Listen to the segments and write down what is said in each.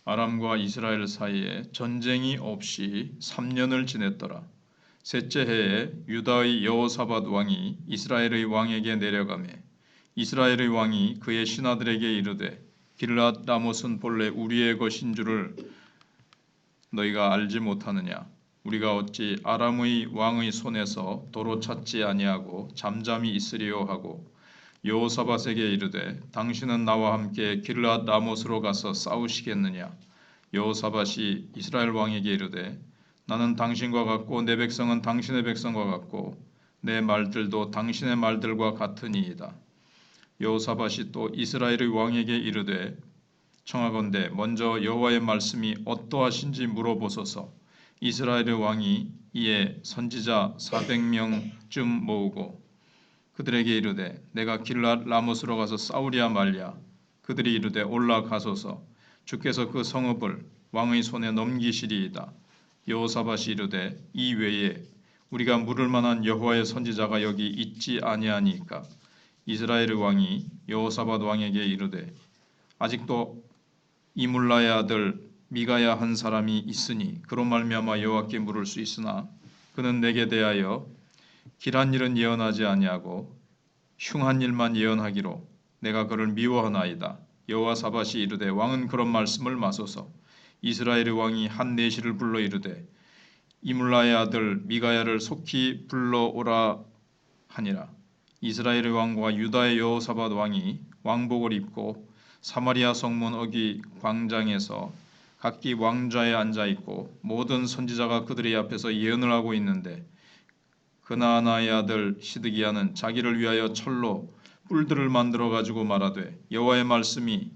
아람과 이스라엘 사이에 전쟁이 없이 3년을 지냈더라. 셋째 해에 유다의 여호사밧 왕이 이스라엘의 왕에게 내려가매 이스라엘의 왕이 그의 신하들에게 이르되 길앗 라못은 본래 우리의 것인 줄을 너희가 알지 못하느냐? 우리가 어찌 아람의 왕의 손에서 도로 찾지 아니하고 잠잠히 있으리요 하고 여호사밧에게 이르되 당신은 나와 함께 길앗 라못으로 가서 싸우시겠느냐? 여호사밧이 이스라엘 왕에게 이르되 나는 당신과 같고 내 백성은 당신의 백성과 같고 내 말들도 당신의 말들과 같으니이다. 여호사밧이 또 이스라엘의 왕에게 이르되 청하건대 먼저 여호와의 말씀이 어떠하신지 물어보소서. 이스라엘의 왕이 이에 선지자 400명쯤 모으고 그들에게 이르되 내가 길앗 라못으로 가서 싸우랴 말랴. 그들이 이르되 올라가소서. 주께서 그 성읍을 왕의 손에 넘기시리이다. 여호사밧이 이르되 이 외에 우리가 물을 만한 여호와의 선지자가 여기 있지 아니하니까. 이스라엘의 왕이 여호사밧 왕에게 이르되 아직도 이물라의 아들 미가야 한 사람이 있으니 그로 말미암아 여호와께 물을 수 있으나 그는 내게 대하여 길한 일은 예언하지 아니하고 흉한 일만 예언하기로 내가 그를 미워하나이다. 여호사밧이 이르되 왕은 그런 말씀을 마소서. 이스라엘의 왕이 한 내시를 불러 이르되 이물라의 아들 미가야를 속히 불러오라 하니라. 이스라엘의 왕과 유다의 여호사밧 왕이 왕복을 입고 사마리아 성문 어기 광장에서 각기 왕좌에 앉아 있고 모든 선지자가 그들의 앞에서 예언을 하고 있는데 그나아나의 아들 시드기야는 자기를 위하여 철로 뿔들을 만들어 가지고 말하되 여호와의 말씀이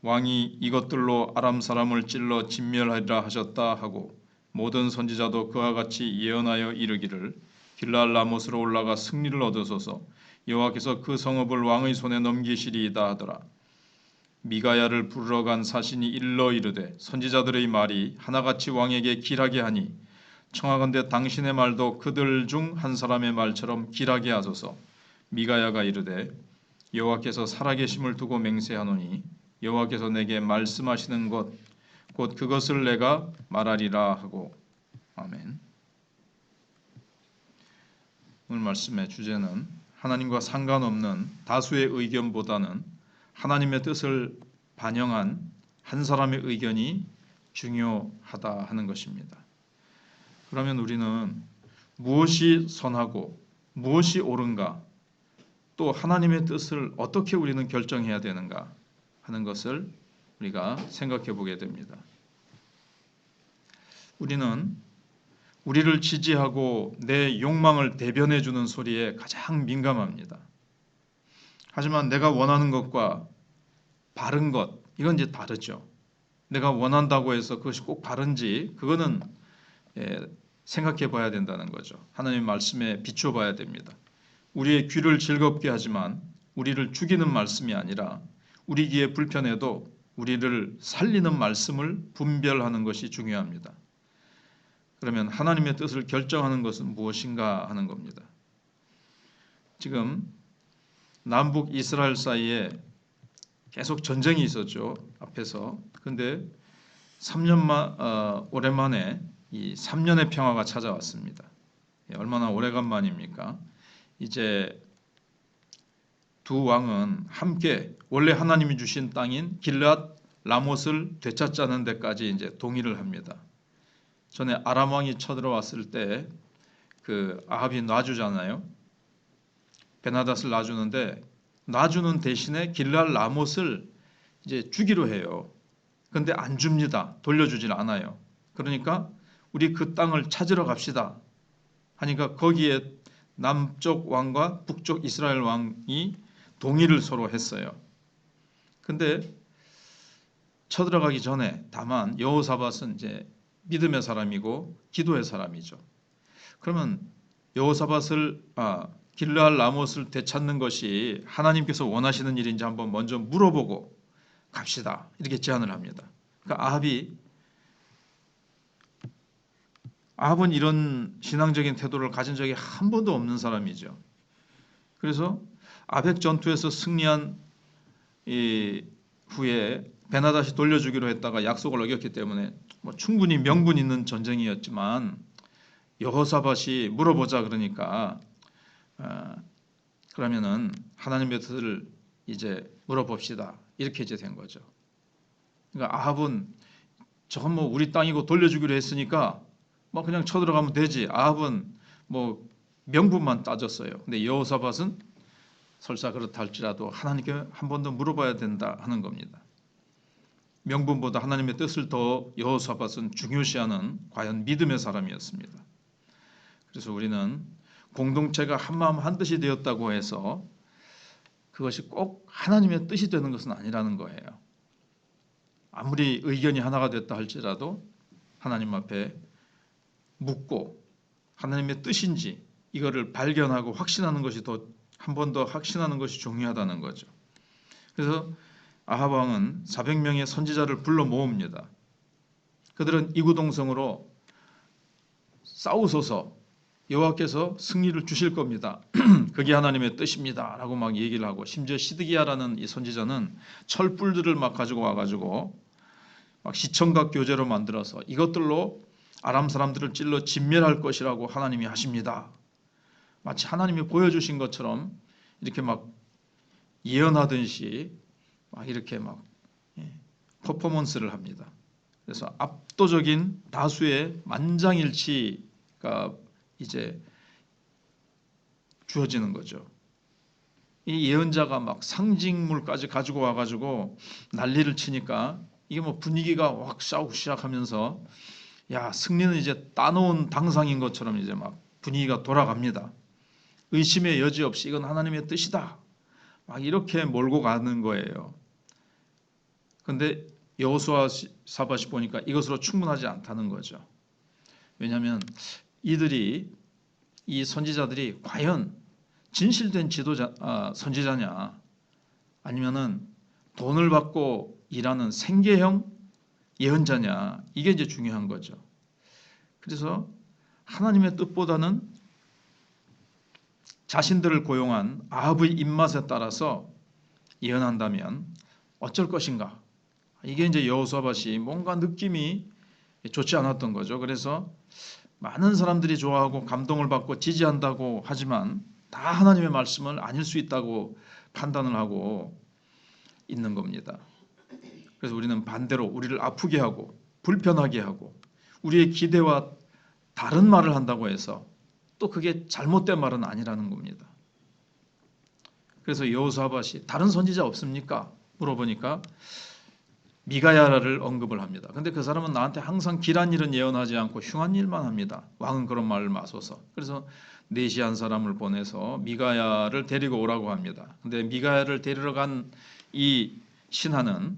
왕이 이것들로 아람 사람을 찔러 진멸하리라 하셨다 하고 모든 선지자도 그와 같이 예언하여 이르기를 길앗 라못으로 올라가 승리를 얻으소서. 여호와께서 그 성읍을 왕의 손에 넘기시리이다 하더라. 미가야를 부르러 간 사신이 일러 이르되 선지자들의 말이 하나같이 왕에게 길하게 하니 청하건대 당신의 말도 그들 중 한 사람의 말처럼 길하게 하소서. 미가야가 이르되 여호와께서 살아계심을 두고 맹세하노니 여호와께서 내게 말씀하시는 것 곧 그것을 내가 말하리라 하고. 아멘. 오늘 말씀의 주제는 하나님과 상관없는 다수의 의견보다는 하나님의 뜻을 반영한 한 사람의 의견이 중요하다 하는 것입니다. 그러면 우리는 무엇이 선하고 무엇이 옳은가, 또 하나님의 뜻을 어떻게 우리는 결정해야 되는가 하는 것을 우리가 생각해 보게 됩니다. 우리는 우리를 지지하고 내 욕망을 대변해 주는 소리에 가장 민감합니다. 하지만 내가 원하는 것과 바른 것, 이건 이제 다르죠. 내가 원한다고 해서 그것이 꼭 바른지 그거는 생각해 봐야 된다는 거죠. 하나님의 말씀에 비춰 봐야 됩니다. 우리의 귀를 즐겁게 하지만 우리를 죽이는 말씀이 아니라 우리 귀에 불편해도 우리를 살리는 말씀을 분별하는 것이 중요합니다. 그러면 하나님의 뜻을 결정하는 것은 무엇인가 하는 겁니다. 지금 남북 이스라엘 사이에 계속 전쟁이 있었죠. 앞에서. 그런데 3년 오랜만에 이 3년의 평화가 찾아왔습니다. 얼마나 오래간만입니까? 이제 두 왕은 함께 원래 하나님이 주신 땅인 길앗 라못을 되찾자는 데까지 이제 동의를 합니다. 전에 아람 왕이 쳐들어왔을 때 그 아합이 놔주잖아요. 베나닷을 놔주는데 놔주는 대신에 길앗 라못을 이제 주기로 해요. 그런데 안 줍니다. 돌려주질 않아요. 그러니까 우리 그 땅을 찾으러 갑시다 하니까 거기에 남쪽 왕과 북쪽 이스라엘 왕이 동의를 서로 했어요. 근데 쳐들어가기 전에 다만 여호사밧은 이제 믿음의 사람이고 기도의 사람이죠. 그러면 여호사밧을 길앗 라못을 되찾는 것이 하나님께서 원하시는 일인지 한번 먼저 물어보고 갑시다. 이렇게 제안을 합니다. 그러니까 아합은 이런 신앙적인 태도를 가진 적이 한 번도 없는 사람이죠. 그래서 아벡 전투에서 승리한 후에 베나다시 돌려주기로 했다가 약속을 어겼기 때문에 뭐 충분히 명분 있는 전쟁이었지만 여호사밧이 물어보자 그러니까 그러면은 하나님의 뜻을 이제 물어봅시다 이렇게 이제 된 거죠. 그러니까 아합은 저건 뭐 우리 땅이고 돌려주기로 했으니까 뭐 그냥 쳐들어가면 되지. 아합은 뭐 명분만 따졌어요. 근데 여호사밧은 설사 그렇다 할지라도 하나님께 한 번 더 물어봐야 된다 하는 겁니다. 명분보다 하나님의 뜻을 더 여호사밧은 중요시하는 과연 믿음의 사람이었습니다. 그래서 우리는 공동체가 한마음 한뜻이 되었다고 해서 그것이 꼭 하나님의 뜻이 되는 것은 아니라는 거예요. 아무리 의견이 하나가 됐다 할지라도 하나님 앞에 묻고 하나님의 뜻인지 이거를 발견하고 확신하는 것이 한 번 더 확신하는 것이 중요하다는 거죠. 그래서 아합 왕은 400명의 선지자를 불러 모읍니다. 그들은 이구동성으로 싸우소서 여호와께서 승리를 주실 겁니다. 그게 하나님의 뜻입니다. 라고 막 얘기를 하고 심지어 시드기야라는 이 선지자는 철불들을 막 가지고 와가지고 막 시청각 교제로 만들어서 이것들로 아람 사람들을 찔러 진멸할 것이라고 하나님이 하십니다. 마치 하나님이 보여주신 것처럼 이렇게 막 예언하듯이 막 이렇게 막 퍼포먼스를 합니다. 그래서 압도적인 다수의 만장일치가 이제 주어지는 거죠. 이 예언자가 막 상징물까지 가지고 와가지고 난리를 치니까 이게 뭐 분위기가 확 싸우기 시작하면서 야 승리는 이제 따놓은 당상인 것처럼 이제 막 분위기가 돌아갑니다. 의심의 여지 없이 이건 하나님의 뜻이다. 막 이렇게 몰고 가는 거예요. 그런데 여호수아밧이 보니까 이것으로 충분하지 않다는 거죠. 왜냐하면 이 선지자들이 과연 진실된 선지자냐 아니면은 돈을 받고 일하는 생계형 예언자냐 이게 이제 중요한 거죠. 그래서 하나님의 뜻보다는 자신들을 고용한 아합의 입맛에 따라서 예언한다면 어쩔 것인가? 이게 이제 여호수아밧이 뭔가 느낌이 좋지 않았던 거죠. 그래서 많은 사람들이 좋아하고 감동을 받고 지지한다고 하지만 다 하나님의 말씀은 아닐 수 있다고 판단을 하고 있는 겁니다. 그래서 우리는 반대로 우리를 아프게 하고 불편하게 하고 우리의 기대와 다른 말을 한다고 해서 또 그게 잘못된 말은 아니라는 겁니다. 그래서 여호수아밧이 다른 선지자 없습니까? 물어보니까 미가야를 언급을 합니다. 근데 그 사람은 나한테 항상 길한 일은 예언하지 않고 흉한 일만 합니다. 왕은 그런 말을 마소서. 그래서 내시한 사람을 보내서 미가야를 데리고 오라고 합니다. 근데 미가야를 데리러 간 이 신하는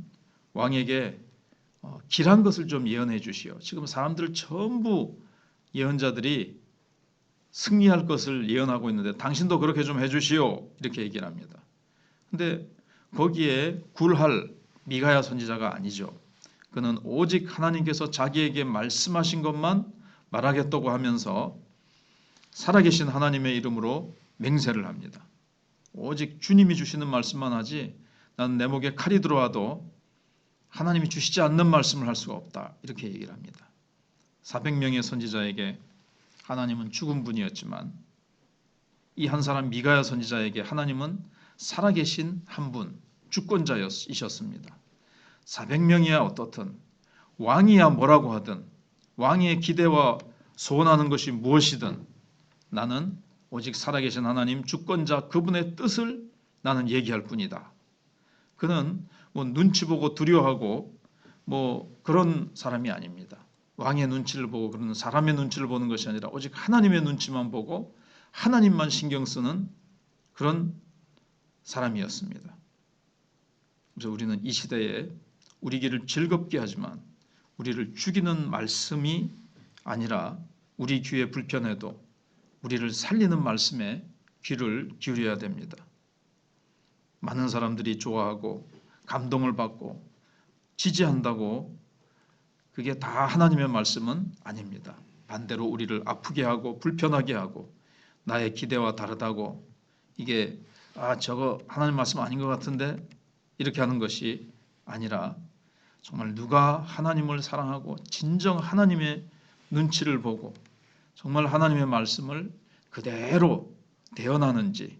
왕에게 길한 것을 좀 예언해 주시오. 지금 사람들 전부 예언자들이 승리할 것을 예언하고 있는데 당신도 그렇게 좀 해주시오. 이렇게 얘기를 합니다. 근데 거기에 굴할 미가야 선지자가 아니죠. 그는 오직 하나님께서 자기에게 말씀하신 것만 말하겠다고 하면서 살아계신 하나님의 이름으로 맹세를 합니다. 오직 주님이 주시는 말씀만 하지 나는 내 목에 칼이 들어와도 하나님이 주시지 않는 말씀을 할 수가 없다. 이렇게 얘기를 합니다. 400명의 선지자에게 하나님은 죽은 분이었지만 이 한 사람 미가야 선지자에게 하나님은 살아계신 한 분, 주권자이셨습니다. 400명이야 어떻든 왕이야 뭐라고 하든 왕의 기대와 소원하는 것이 무엇이든 나는 오직 살아계신 하나님 주권자 그분의 뜻을 나는 얘기할 뿐이다. 그는 뭐 눈치 보고 두려워하고 뭐 그런 사람이 아닙니다. 왕의 눈치를 보고 그러는 사람의 눈치를 보는 것이 아니라 오직 하나님의 눈치만 보고 하나님만 신경 쓰는 그런 사람이었습니다. 그래서 우리는 이 시대에 우리 귀를 즐겁게 하지만 우리를 죽이는 말씀이 아니라 우리 귀에 불편해도 우리를 살리는 말씀에 귀를 기울여야 됩니다. 많은 사람들이 좋아하고 감동을 받고 지지한다고 그게 다 하나님의 말씀은 아닙니다. 반대로 우리를 아프게 하고 불편하게 하고 나의 기대와 다르다고 이게 저거 하나님 말씀 아닌 것 같은데 이렇게 하는 것이 아니라 정말 누가 하나님을 사랑하고 진정 하나님의 눈치를 보고 정말 하나님의 말씀을 그대로 대언하는지,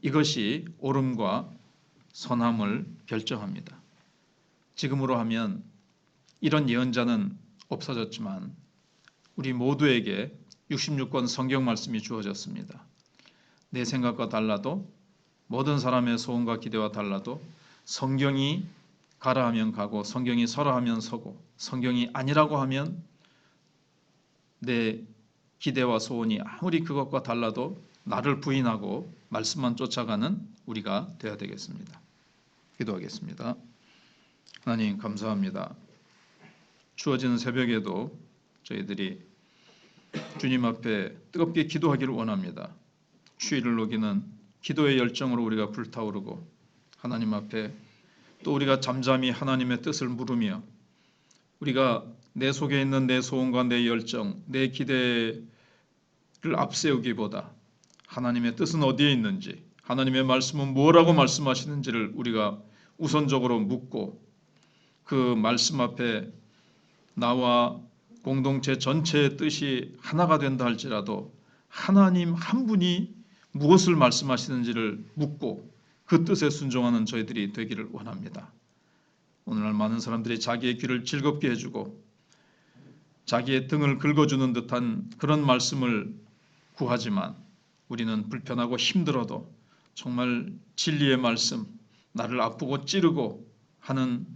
이것이 옳음과 선함을 결정합니다. 지금으로 하면 이런 예언자는 없어졌지만 우리 모두에게 66권 성경 말씀이 주어졌습니다. 내 생각과 달라도, 모든 사람의 소원과 기대와 달라도 성경이 가라 하면 가고 성경이 서라 하면 서고 성경이 아니라고 하면 내 기대와 소원이 아무리 그것과 달라도 나를 부인하고 말씀만 쫓아가는 우리가 되어야 되겠습니다. 기도하겠습니다. 하나님 감사합니다. 주어지는 새벽에도 저희들이 주님 앞에 뜨겁게 기도하기를 원합니다. 추위를 녹이는 기도의 열정으로 우리가 불타오르고 하나님 앞에 또 우리가 잠잠히 하나님의 뜻을 물으며 우리가 내 속에 있는 내 소원과 내 열정, 내 기대를 앞세우기보다 하나님의 뜻은 어디에 있는지, 하나님의 말씀은 뭐라고 말씀하시는지를 우리가 우선적으로 묻고 그 말씀 앞에 나와 공동체 전체의 뜻이 하나가 된다 할지라도 하나님 한 분이 무엇을 말씀하시는지를 묻고 그 뜻에 순종하는 저희들이 되기를 원합니다. 오늘날 많은 사람들이 자기의 귀를 즐겁게 해주고 자기의 등을 긁어주는 듯한 그런 말씀을 구하지만 우리는 불편하고 힘들어도 정말 진리의 말씀, 나를 아프고 찌르고 하는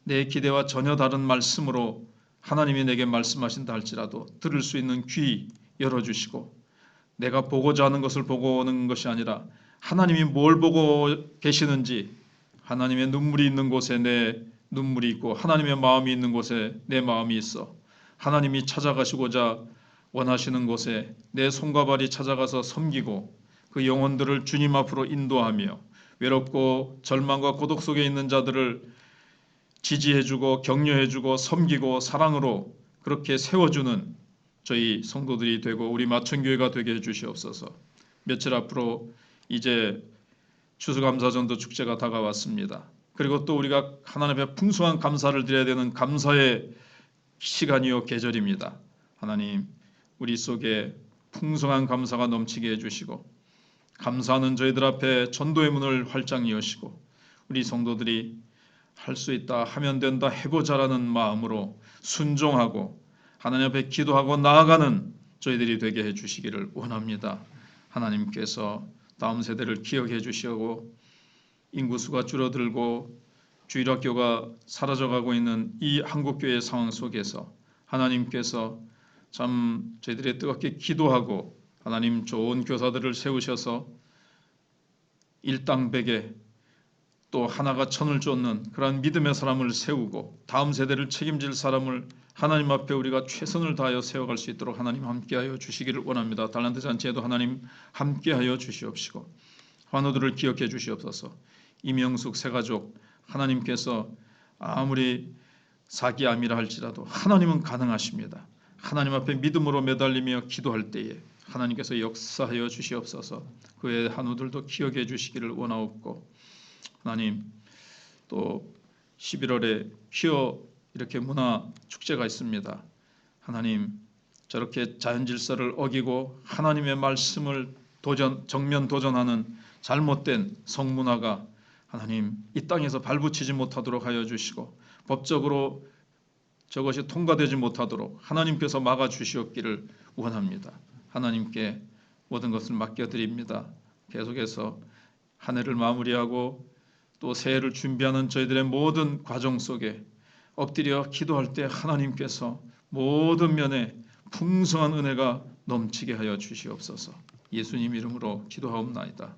내 기대와 전혀 다른 말씀으로 하나님이 내게 말씀하신다 할지라도 들을 수 있는 귀 열어주시고 내가 보고자 하는 것을 보고 오는 것이 아니라 하나님이 뭘 보고 계시는지, 하나님의 눈물이 있는 곳에 내 눈물이 있고 하나님의 마음이 있는 곳에 내 마음이 있어 하나님이 찾아가시고자 원하시는 곳에 내 손과 발이 찾아가서 섬기고 그 영혼들을 주님 앞으로 인도하며 외롭고 절망과 고독 속에 있는 자들을 지지해주고 격려해주고 섬기고 사랑으로 그렇게 세워주는 저희 성도들이 되고 우리 마천교회가 되게 해주시옵소서. 며칠 앞으로 이제 추수감사전도 축제가 다가왔습니다. 그리고 또 우리가 하나님 앞에 풍성한 감사를 드려야 되는 감사의 시간이요 계절입니다. 하나님 우리 속에 풍성한 감사가 넘치게 해주시고 감사하는 저희들 앞에 전도의 문을 활짝 여시고 우리 성도들이 할 수 있다, 하면 된다, 해보자라는 마음으로 순종하고 하나님 앞에 기도하고 나아가는 저희들이 되게 해주시기를 원합니다. 하나님께서 다음 세대를 기억해 주시고 인구수가 줄어들고 주일학교가 사라져가고 있는 이 한국교회 상황 속에서 하나님께서 참 저희들이 뜨겁게 기도하고 하나님 좋은 교사들을 세우셔서 일당백에 또 하나가 천을 쫓는 그러한 믿음의 사람을 세우고 다음 세대를 책임질 사람을 하나님 앞에 우리가 최선을 다하여 세워갈 수 있도록 하나님 함께하여 주시기를 원합니다. 달란트 잔치에도 하나님 함께하여 주시옵시고 환우들을 기억해 주시옵소서. 이명숙 새가족 하나님께서 아무리 사기암이라 할지라도 하나님은 가능하십니다. 하나님 앞에 믿음으로 매달리며 기도할 때에 하나님께서 역사하여 주시옵소서. 그 외의 한우들도 기억해 주시기를 원하옵고 하나님 또 11월에 퀴어 이렇게 문화 축제가 있습니다. 하나님 저렇게 자연 질서를 어기고 하나님의 말씀을 정면 도전하는 잘못된 성문화가 하나님 이 땅에서 발붙이지 못하도록 하여 주시고 법적으로 저것이 통과되지 못하도록 하나님께서 막아주시옵기를 원합니다. 하나님께 모든 것을 맡겨드립니다. 계속해서 한 해를 마무리하고 또 새해를 준비하는 저희들의 모든 과정 속에 엎드려 기도할 때 하나님께서 모든 면에 풍성한 은혜가 넘치게 하여 주시옵소서. 예수님 이름으로 기도하옵나이다.